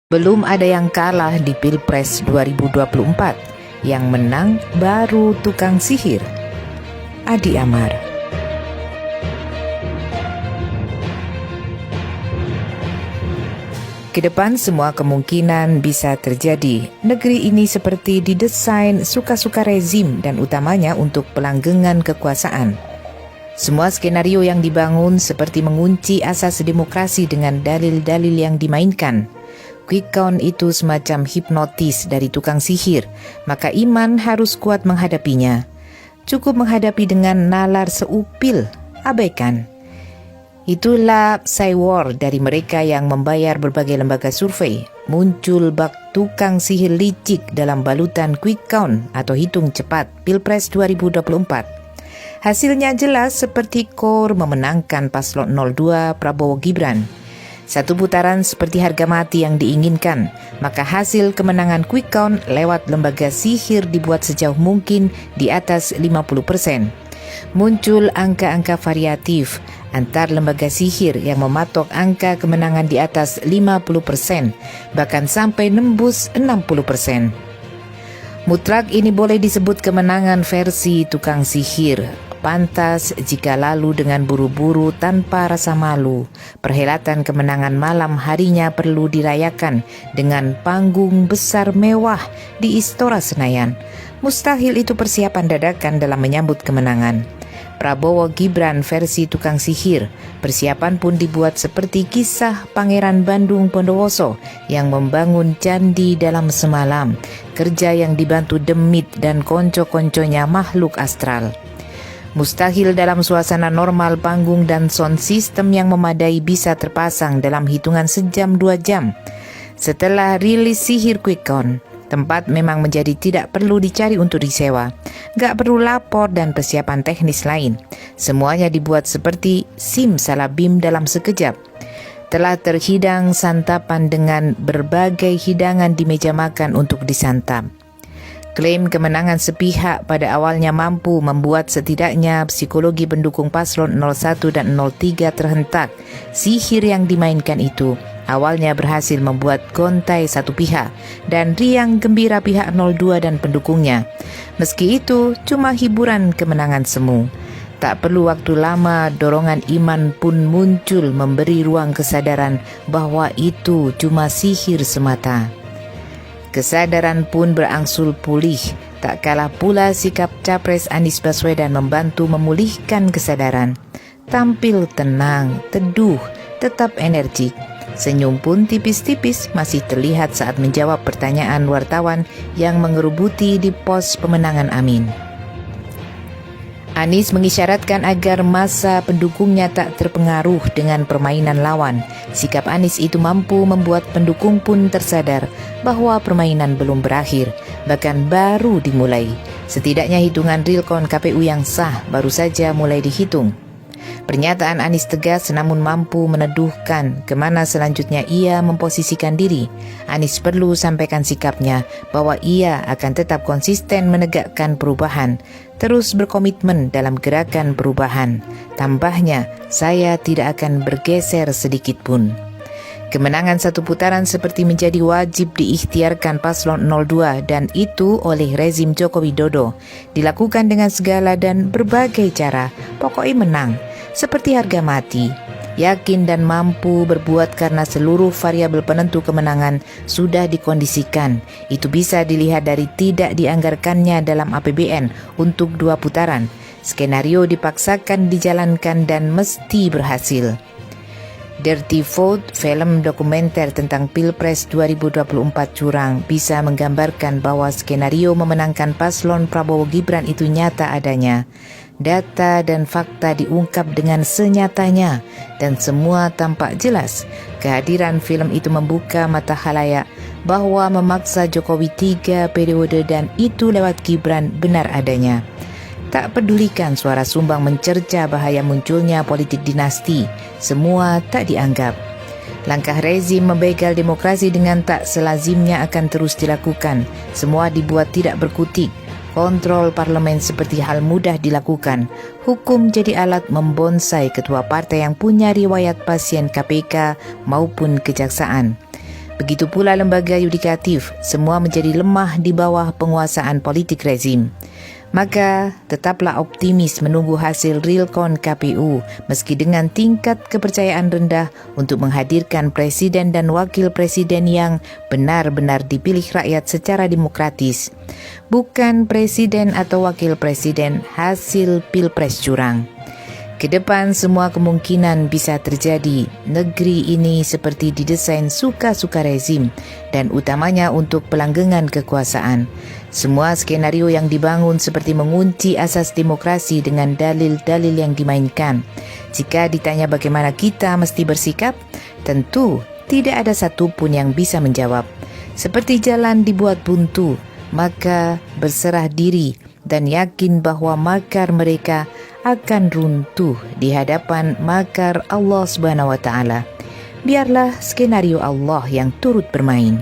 Belum ada yang kalah di Pilpres 2024. Yang menang baru tukang sihir. Adi Amar. Kedepan semua kemungkinan bisa terjadi. Negeri ini seperti didesain suka-suka rezim dan utamanya untuk pelanggengan kekuasaan. Semua skenario yang dibangun seperti mengunci asas demokrasi dengan dalil-dalil yang dimainkan. Quick count itu semacam hipnotis dari tukang sihir, maka iman harus kuat menghadapinya. Cukup menghadapi dengan nalar seupil, abaikan. Itulah psywar dari mereka yang membayar berbagai lembaga survei. Muncul bak tukang sihir licik dalam balutan quick count atau hitung cepat Pilpres 2024. Hasilnya jelas seperti KOR memenangkan paslon 02 Prabowo Gibran. Satu putaran seperti harga mati yang diinginkan, maka hasil kemenangan quick count lewat lembaga sihir dibuat sejauh mungkin di atas 50%. Muncul angka-angka variatif antar lembaga sihir yang mematok angka kemenangan di atas 50%, bahkan sampai nembus 60%. Mutlak ini boleh disebut kemenangan versi tukang sihir. Pantas jika lalu dengan buru-buru tanpa rasa malu. Perhelatan kemenangan malam harinya perlu dirayakan dengan panggung besar mewah di Istora Senayan. Mustahil itu persiapan dadakan dalam menyambut kemenangan. Prabowo Gibran versi tukang sihir. Persiapan pun dibuat seperti kisah Pangeran Bandung Bondowoso yang membangun candi dalam semalam. Kerja yang dibantu demit dan konco-konconya makhluk astral. Mustahil dalam suasana normal panggung dan sound system yang memadai bisa terpasang dalam hitungan sejam 2 jam. Setelah rilis sihir quick count, tempat memang menjadi tidak perlu dicari untuk disewa. Gak perlu lapor dan persiapan teknis lain. Semuanya dibuat seperti simsalabim dalam sekejap. Telah terhidang santapan dengan berbagai hidangan di meja makan untuk disantap. Klaim kemenangan sepihak pada awalnya mampu membuat setidaknya psikologi pendukung paslon 01 dan 03 terhentak. Sihir yang dimainkan itu awalnya berhasil membuat gontai satu pihak dan riang gembira pihak 02 dan pendukungnya. Meski itu cuma hiburan kemenangan semu. Tak perlu waktu lama, dorongan iman pun muncul memberi ruang kesadaran bahwa itu cuma sihir semata. Kesadaran pun berangsur pulih, tak kalah pula sikap Capres Anies Baswedan membantu memulihkan kesadaran. Tampil tenang, teduh, tetap energik. Senyum pun tipis-tipis masih terlihat saat menjawab pertanyaan wartawan yang mengerubuti di pos pemenangan Amin. Anies mengisyaratkan agar masa pendukungnya tak terpengaruh dengan permainan lawan. Sikap Anies itu mampu membuat pendukung pun tersadar bahwa permainan belum berakhir, bahkan baru dimulai. Setidaknya hitungan real count KPU yang sah baru saja mulai dihitung. Pernyataan Anies tegas namun mampu meneduhkan kemana selanjutnya ia memposisikan diri. Anies perlu sampaikan sikapnya bahwa ia akan tetap konsisten menegakkan perubahan, terus berkomitmen dalam gerakan perubahan. Tambahnya, saya tidak akan bergeser sedikit pun. Kemenangan satu putaran seperti menjadi wajib diikhtiarkan paslon 02 dan itu oleh rezim Joko Widodo. Dilakukan dengan segala dan berbagai cara, pokoknya menang. Seperti harga mati, yakin dan mampu berbuat karena seluruh variabel penentu kemenangan sudah dikondisikan. Itu bisa dilihat dari tidak dianggarkannya dalam APBN untuk 2 putaran. Skenario dipaksakan dijalankan dan mesti berhasil. Dirty Vote, film dokumenter tentang Pilpres 2024 curang, bisa menggambarkan bahwa skenario memenangkan paslon Prabowo Gibran itu nyata adanya. Data dan fakta diungkap dengan senyatanya dan semua tampak jelas. Kehadiran film itu membuka mata khalayak bahwa memaksa Jokowi 3 periode dan itu lewat Gibran benar adanya. Tak pedulikan suara sumbang mencerca bahaya munculnya politik dinasti, semua tak dianggap. Langkah rezim membegal demokrasi dengan tak selazimnya akan terus dilakukan. Semua dibuat tidak berkutik. Kontrol parlemen seperti hal mudah dilakukan. Hukum jadi alat membonsai ketua partai yang punya riwayat pasien KPK maupun kejaksaan. Begitu pula lembaga yudikatif, semua menjadi lemah di bawah penguasaan politik rezim. Maka tetaplah optimis menunggu hasil realkon KPU meski dengan tingkat kepercayaan rendah untuk menghadirkan presiden dan wakil presiden yang benar-benar dipilih rakyat secara demokratis. Bukan presiden atau wakil presiden hasil pilpres curang. Kedepan semua kemungkinan bisa terjadi. Negeri ini seperti didesain suka-suka rezim dan utamanya untuk pelanggengan kekuasaan. Semua skenario yang dibangun seperti mengunci asas demokrasi dengan dalil-dalil yang dimainkan. Jika ditanya bagaimana kita mesti bersikap, tentu tidak ada satupun yang bisa menjawab. Seperti jalan dibuat buntu, maka berserah diri dan yakin bahwa makar mereka akan runtuh di hadapan makar Allah Subhanahu wa taala. Biarlah skenario Allah yang turut bermain.